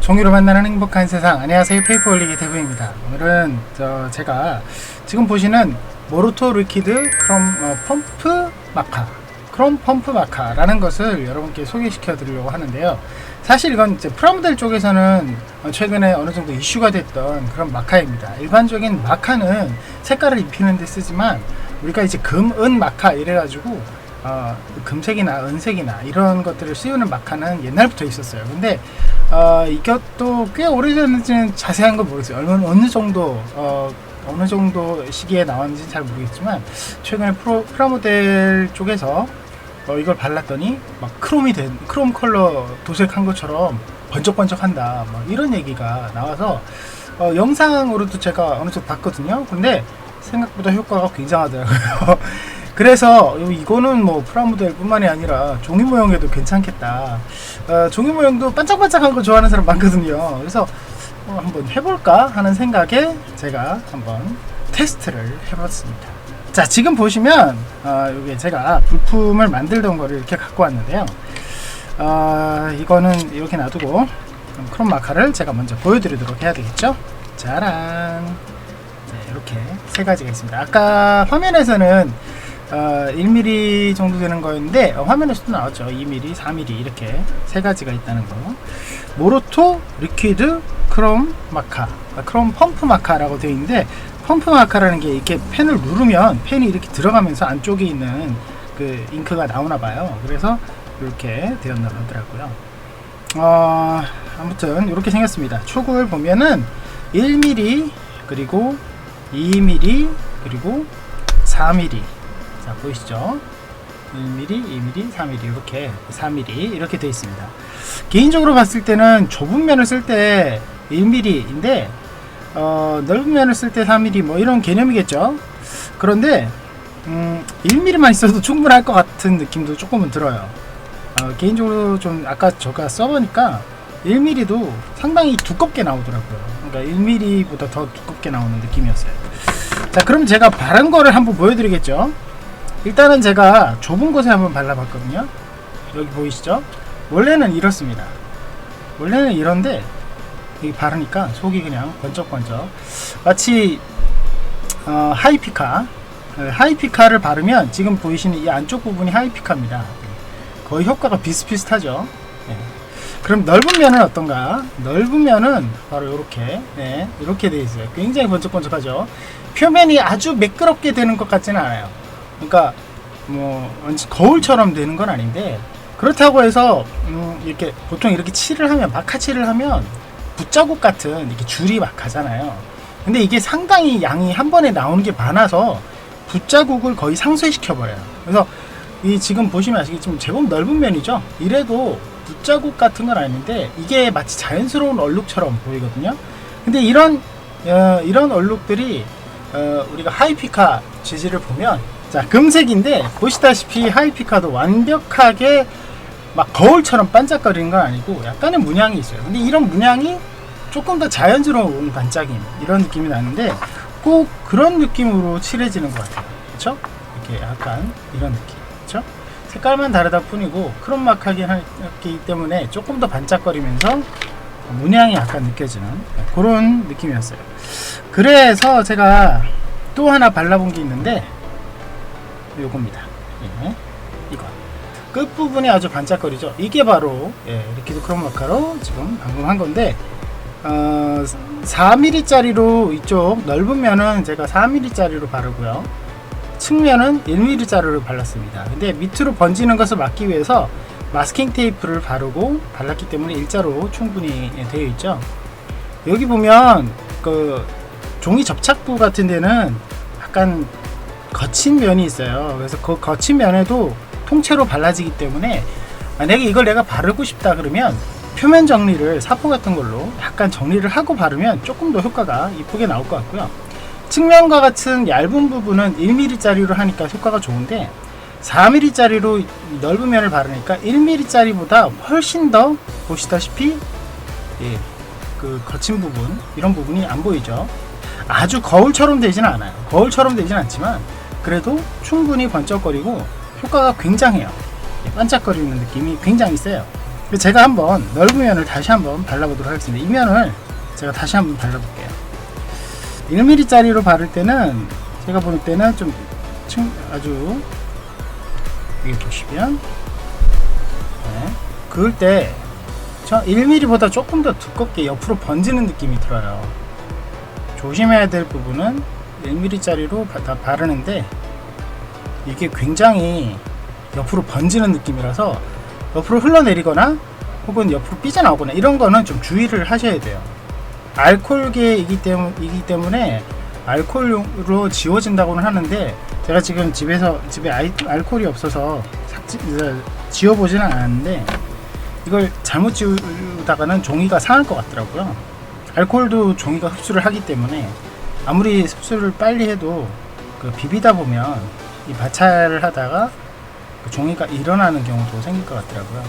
종이로 만나는 행복한 세상. 안녕하세요, 페이퍼올릭의 대부입니다. 오늘은 제가 지금 보시는 모로토 리퀴드 크롬 펌프 마카, 크롬 펌프 마카라는 것을 여러분께 소개시켜 드리려고 하는데요. 사실 이건 이제 프라모델 쪽에서는 최근에 어느 정도 이슈가 됐던 그런 마카입니다. 일반적인 마카는 색깔을 입히는 데 쓰지만 우리가 이제 금, 은 마카 이래가지고 금색이나 은색이나 이런 것들을 씌우는 마카는 옛날부터 있었어요. 근데 이것도 꽤 오래전인지는 자세한 건 모르겠어요. 어느 정도 시기에 나왔는지는 잘 모르겠지만 최근에 프라모델 쪽에서 이걸 발랐더니 막 크롬 컬러 도색한 것처럼 번쩍번쩍한다, 막 이런 얘기가 나와서 영상으로도 제가 어느 정도 봤거든요. 근데 생각보다 효과가 굉장하더라고요. 그래서 이거는 뭐 프라모델 뿐만이 아니라 종이 모형에도 괜찮겠다. 종이 모형도 반짝반짝한 거 좋아하는 사람 많거든요. 그래서 한번 해볼까 하는 생각에 제가 한번 테스트를 해봤습니다. 자, 지금 보시면 여기 제가 부품을 만들던 거를 이렇게 갖고 왔는데요. 이거는 이렇게 놔두고 크롬 마카를 제가 먼저 보여드리도록 해야 되겠죠. 짜란. 네, 이렇게 세 가지가 있습니다. 아까 화면에서는 1mm 정도 되는 거였는데 화면에서도 나왔죠. 2mm, 4mm 이렇게 세 가지가 있다는 거. 모로토 리퀴드 크롬 마카, 크롬 펌프 마카라고 되어 있는데, 펌프 마카라는 게 이렇게 펜을 누르면 펜이 이렇게 들어가면서 안쪽에 있는 그 잉크가 나오나 봐요. 그래서 이렇게 되었나 보더라고요. 아무튼 이렇게 생겼습니다. 축을 보면은 1mm, 그리고 2mm, 그리고 4mm. 자, 보이시죠? 1mm, 2mm, 4mm, 이렇게 4mm 이렇게 되어 있습니다. 개인적으로 봤을 때는 좁은 면을 쓸 때 1mm인데 넓은 면을 쓸 때 4mm 뭐 이런 개념이겠죠. 그런데 1mm만 있어도 충분할 것 같은 느낌도 조금은 들어요. 개인적으로 좀 아까 제가 써보니까 1mm도 상당히 두껍게 나오더라고요. 그러니까 1mm보다 더 두껍게 나오는 느낌이었어요. 자, 그럼 제가 바른 거를 한번 보여드리겠죠. 일단은 제가 좁은 곳에 한번 발라봤거든요. 여기 보이시죠? 원래는 이렇습니다. 원래는 이런데 여기 바르니까 속이 그냥 번쩍번쩍, 마치 하이피카를 바르면 지금 보이시는 이 안쪽 부분이 하이피카입니다. 거의 효과가 비슷비슷하죠. 네. 그럼 넓은 면은 어떤가? 넓은 면은 바로 이렇게, 네, 이렇게 되어 있어요. 굉장히 번쩍번쩍하죠. 표면이 아주 매끄럽게 되는 것 같지는 않아요. 그러니까 뭐 거울처럼 되는 건 아닌데, 그렇다고 해서 이렇게 보통 이렇게 칠을 하면, 마카 칠을 하면 붓자국 같은 이렇게 줄이 막 가잖아요. 근데 이게 상당히 양이 한 번에 나오는 게 많아서 붓자국을 거의 상쇄시켜 버려요. 그래서 이 지금 보시면 아시겠지만 제법 넓은 면이죠. 이래도 붓자국 같은 건 아닌데 이게 마치 자연스러운 얼룩처럼 보이거든요. 근데 이런 얼룩들이 우리가 하이피카 재질을 보면, 자, 금색인데 보시다시피 하이피카도 완벽하게 막 거울처럼 반짝거리는 건 아니고 약간의 문양이 있어요. 근데 이런 문양이 조금 더 자연스러운 반짝임, 이런 느낌이 나는데 꼭 그런 느낌으로 칠해지는 것 같아요. 그렇죠? 이렇게 약간 이런 느낌, 그렇죠? 색깔만 다르다 뿐이고 크롬 마카이기 때문에 조금 더 반짝거리면서 문양이 약간 느껴지는 그런 느낌이었어요. 그래서 제가 또 하나 발라본 게 있는데 요겁니다. 예, 이거 끝부분이 아주 반짝거리죠. 이게 바로 리퀴드 크롬 마카로 지금 방금 한 건데, 4mm 짜리로 이쪽 넓은 면은 제가 4mm 짜리로 바르고요, 측면은 1mm 짜리로 발랐습니다. 근데 밑으로 번지는 것을 막기 위해서 마스킹 테이프를 바르고 발랐기 때문에 일자로 충분히 되어 있죠. 여기 보면 그 종이 접착부 같은 데는 약간 거친 면이 있어요. 그래서 그 거친 면에도 통째로 발라지기 때문에 만약에 이걸 내가 바르고 싶다 그러면 표면 정리를 사포 같은 걸로 약간 정리를 하고 바르면 조금 더 효과가 이쁘게 나올 것 같고요. 측면과 같은 얇은 부분은 1mm 짜리로 하니까 효과가 좋은데 4mm 짜리로 넓은 면을 바르니까 1mm 짜리보다 훨씬 더, 보시다시피 그 거친 부분, 이런 부분이 안 보이죠. 아주 거울처럼 되지는 않아요. 거울처럼 되지는 않지만 그래도 충분히 번쩍거리고 효과가 굉장해요. 반짝거리는 느낌이 굉장히 세요. 제가 한번 넓은 면을 다시 한번 발라보도록 하겠습니다. 이 면을 제가 다시 한번 발라볼게요. 1mm 짜리로 바를 때는 제가 볼 때는 좀 아주 여기 보시면 그을 때 1mm보다 조금 더 두껍게 옆으로 번지는 느낌이 들어요. 조심해야 될 부분은 1mm 짜리로 다 바르는데 이게 굉장히 옆으로 번지는 느낌이라서 옆으로 흘러내리거나 혹은 옆으로 삐져나오거나 이런 거는 좀 주의를 하셔야 돼요. 알코올계이기 때문에 알코올로 지워진다고는 하는데 제가 지금 집에 알코올이 없어서 지워보지는 않았는데 이걸 잘못 지우다가는 종이가 상할 것 같더라고요. 알코올도 종이가 흡수를 하기 때문에 아무리 흡수를 빨리 해도 그 비비다 보면 이 마찰을 하다가 그 종이가 일어나는 경우도 생길 것 같더라고요.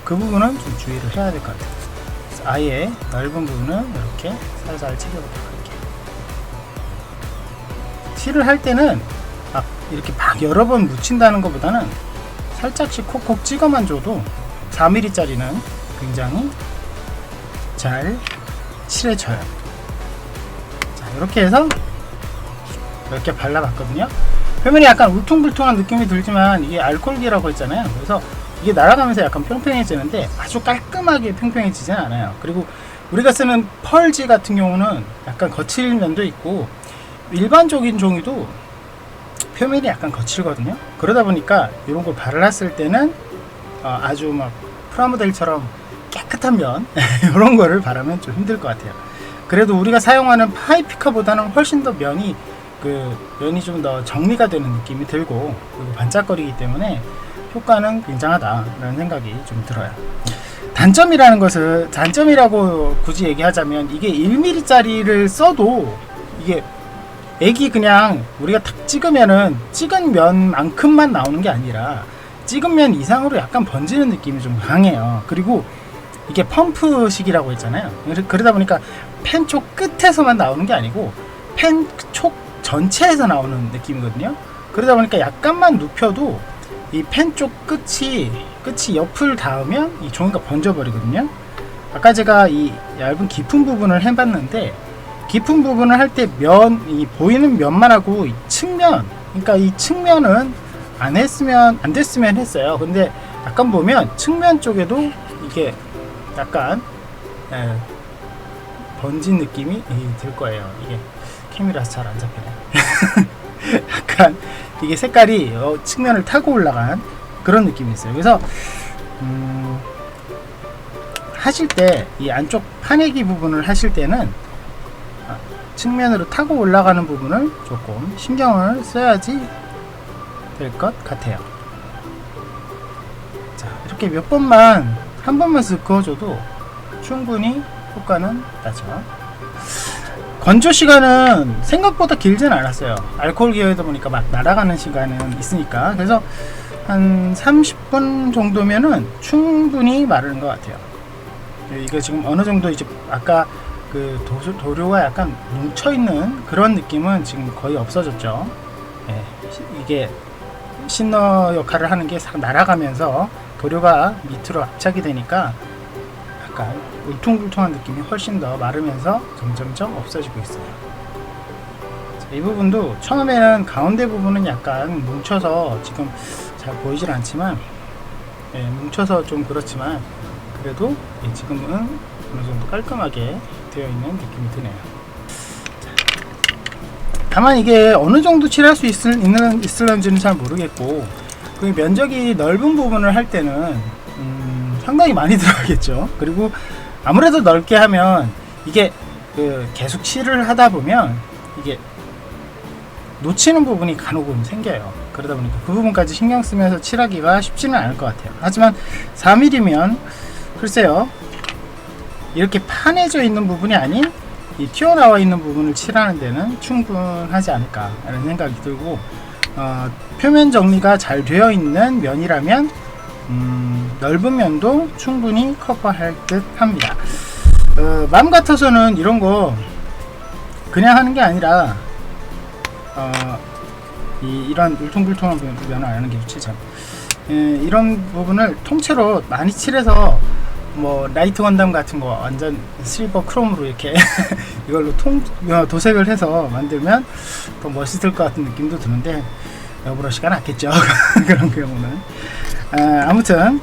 그 부분은 좀 주의를 해야 될 것 같아요. 그래서 아예 넓은 부분은 이렇게 살살 칠해보도록 할게요. 칠을 할 때는 막 이렇게 막 여러 번 묻힌다는 것보다는 살짝씩 콕콕 찍어만 줘도 4mm 짜리는 굉장히 잘 칠해져요. 자, 이렇게 해서 이렇게 발라봤거든요. 표면이 약간 울퉁불퉁한 느낌이 들지만 이게 알코올기라고 했잖아요. 그래서 이게 날아가면서 약간 평평해지는데 아주 깔끔하게 평평해지진 않아요. 그리고 우리가 쓰는 펄지 같은 경우는 약간 거칠 면도 있고 일반적인 종이도 표면이 약간 거칠거든요. 그러다 보니까 이런 걸 발랐을 때는 아주 막 프라모델처럼 깨끗한 면 이런 거를 바르면 좀 힘들 것 같아요. 그래도 우리가 사용하는 하이피카보다는 훨씬 더 면이 좀 더 정리가 되는 느낌이 들고 그리고 반짝거리기 때문에 효과는 굉장하다라는 생각이 좀 들어요. 단점이라고 굳이 얘기하자면 이게 1mm 짜리를 써도 이게 액이 그냥 우리가 탁 찍으면은 찍은 면만큼만 나오는 게 아니라 찍은 면 이상으로 약간 번지는 느낌이 좀 강해요. 그리고 이게 펌프식이라고 했잖아요. 그러다 보니까 펜 쪽 끝에서만 나오는 게 아니고 펜 쪽 전체에서 나오는 느낌이거든요. 그러다 보니까 약간만 눕혀도 이 펜 쪽 끝이 옆을 닿으면 이 종이가 번져버리거든요. 아까 제가 이 얇은 깊은 부분을 해봤는데 깊은 부분을 할 때 이 보이는 면만 하고 이 측면, 그러니까 이 측면은 안 됐으면 했어요. 근데 약간 보면 측면 쪽에도 이게 약간 번진 느낌이 들 거예요. 이게 캠이라서 잘 안 잡히네. 약간 이게 색깔이 측면을 타고 올라간 그런 느낌이 있어요. 그래서 하실 때 이 안쪽 파내기 부분을 하실 때는 측면으로 타고 올라가는 부분을 조금 신경을 써야지 될 것 같아요. 자, 이렇게 한 번만 쓱 그어줘도 충분히 효과는 나죠. 건조 시간은 생각보다 길진 않았어요. 알코올 기어이다 보니까 막 날아가는 시간은 있으니까. 그래서 한 30분 정도면은 충분히 마르는 것 같아요. 이거 지금 어느 정도 이제 아까 그 도료가 약간 뭉쳐있는 그런 느낌은 지금 거의 없어졌죠. 예, 이게 신너 역할을 하는 게 싹 날아가면서 도료가 밑으로 압착이 되니까 약간 울퉁불퉁한 느낌이 훨씬 더 마르면서 점점점 없어지고 있어요. 자, 이 부분도 처음에는 가운데 부분은 약간 뭉쳐서 지금 잘 보이질 않지만 뭉쳐서 좀 그렇지만 그래도 지금은 어느 정도 깔끔하게 되어 있는 느낌이 드네요. 다만 이게 어느 정도 칠할 수 있을런지는 잘 모르겠고 그 면적이 넓은 부분을 할 때는 상당히 많이 들어가겠죠. 그리고 아무래도 넓게 하면 이게 계속 칠을 하다 보면 이게 놓치는 부분이 간혹은 생겨요. 그러다 보니까 그 부분까지 신경 쓰면서 칠하기가 쉽지는 않을 것 같아요. 하지만 4mm면 글쎄요, 이렇게 판해져 있는 부분이 아닌 이 튀어나와 있는 부분을 칠하는 데는 충분하지 않을까 라는 생각이 들고 표면 정리가 잘 되어 있는 면이라면 넓은 면도 충분히 커버할 듯 합니다. 마음 같아서는 이런 거 그냥 하는 게 아니라 이런 울퉁불퉁한 면을 안 하는 게 좋지. 참 이런 부분을 통째로 많이 칠해서 뭐 라이트 건담 같은 거 완전 실버 크롬으로 이렇게 이걸로 도색을 해서 만들면 더 멋있을 것 같은 느낌도 드는데 여브러시가 낫겠죠. 그런 경우는. 아무튼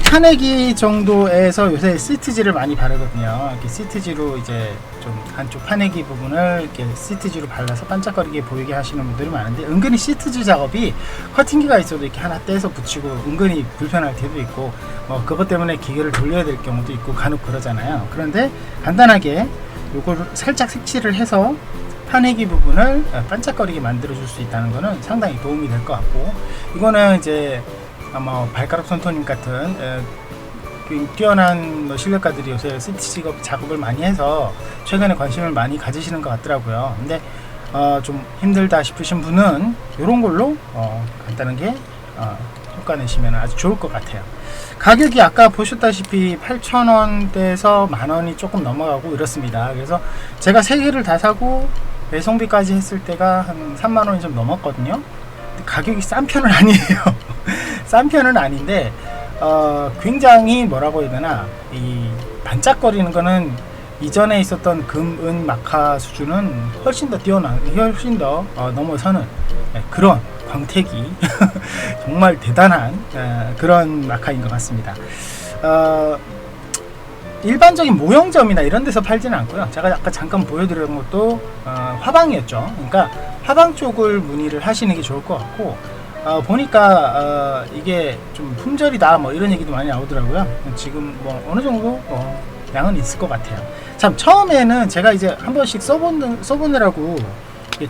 파내기 정도에서 요새 시트지를 많이 바르거든요. 이렇게 시트지로 이제 좀 한쪽 파내기 부분을 이렇게 시트지로 발라서 반짝거리게 보이게 하시는 분들이 많은데, 은근히 시트지 작업이 커팅기가 있어도 이렇게 하나 떼서 붙이고 은근히 불편할 때도 있고, 그것 때문에 기계를 돌려야 될 경우도 있고 간혹 그러잖아요. 그런데 간단하게 요걸 살짝 색칠을 해서 파내기 부분을 반짝거리게 만들어 줄 수 있다는 거는 상당히 도움이 될 것 같고, 이거는 이제 아마 발가락 손토님 같은 뛰어난 실력가들이 요새 시트 작업을 많이 해서 최근에 관심을 많이 가지시는 것 같더라고요. 근데 좀 힘들다 싶으신 분은 이런 걸로 간단하게 효과 내시면 아주 좋을 것 같아요. 가격이 아까 보셨다시피 8,000원대에서 만원이 조금 넘어가고 이렇습니다. 그래서 제가 3개를 다 사고 배송비까지 했을 때가 한 3만원이 좀 넘었거든요. 가격이 싼 편은 아니에요. 싼 편은 아닌데 굉장히 뭐라고 해야 되나, 이 반짝거리는 거는 이전에 있었던 금, 은, 마카 수준은 훨씬 더 뛰어난, 훨씬 더 넘어서는 그런 광택이 정말 대단한 그런 마카인 것 같습니다. 일반적인 모형점이나 이런 데서 팔지는 않고요. 제가 아까 잠깐 보여드렸던 것도 화방이었죠. 그러니까 화방 쪽을 문의를 하시는 게 좋을 것 같고, 보니까 이게 좀 품절이다 뭐 이런 얘기도 많이 나오더라고요. 지금 뭐 어느 정도 양은 있을 것 같아요. 참 처음에는 제가 이제 한 번씩 써보느라고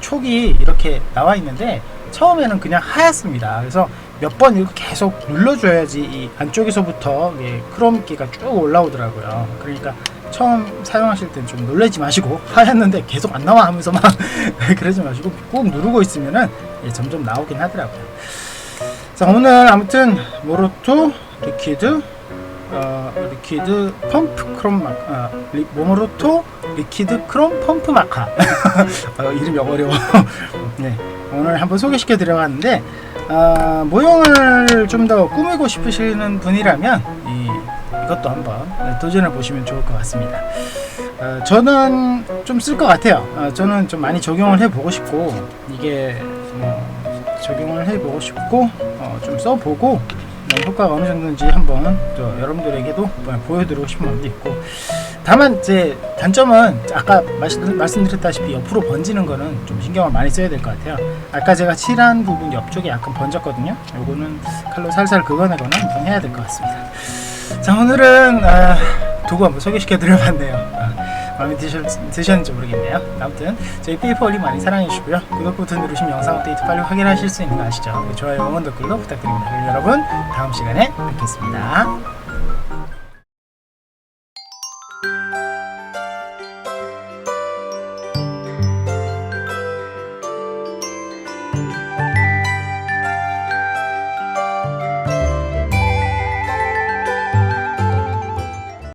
촉이 이렇게 나와 있는데, 처음에는 그냥 하얗습니다. 그래서 몇 번 이렇게 계속 눌러줘야지 이 안쪽에서부터 크롬기가 쭉 올라오더라고요. 그러니까 처음 사용하실 땐 좀 놀라지 마시고, 하였는데 계속 안 나와 하면서 막 그러지 마시고 꾹 누르고 있으면은 점점 나오긴 하더라고요. 자, 오늘 아무튼 모로토 리퀴드 펌프 크롬 마카, 모로토 리퀴드 크롬 펌프 마카 이름이 어려워. 네, 오늘 한번 소개시켜 드려봤는데, 모형을 좀 더 꾸미고 싶으시는 분이라면 이것도 한번 도전해 보시면 좋을 것 같습니다. 저는 좀 쓸 것 같아요. 저는 좀 많이 적용을 해 보고 싶고, 이게 적용을 해 보고 싶고 좀 써보고 효과가 어느 정도인지 한번 또 여러분들에게도 보여드리고 싶은 마음도 있고, 다만 제 단점은 아까 말씀드렸다시피 옆으로 번지는 거는 좀 신경을 많이 써야 될 것 같아요. 아까 제가 칠한 부분 옆쪽이 약간 번졌거든요. 요거는 칼로 살살 긁어내거나 한번 해야 될 것 같습니다. 자, 오늘은 도구 한번 소개시켜 드려봤네요. 마음에 드셨는지 모르겠네요. 아무튼 저희 페이퍼올리 많이 사랑해 주시고요. 구독 버튼 누르시면 영상 업데이트 빨리 확인하실 수 있는 거 아시죠? 좋아요, 응원 댓글도 부탁드립니다. 그럼 여러분 다음 시간에 뵙겠습니다.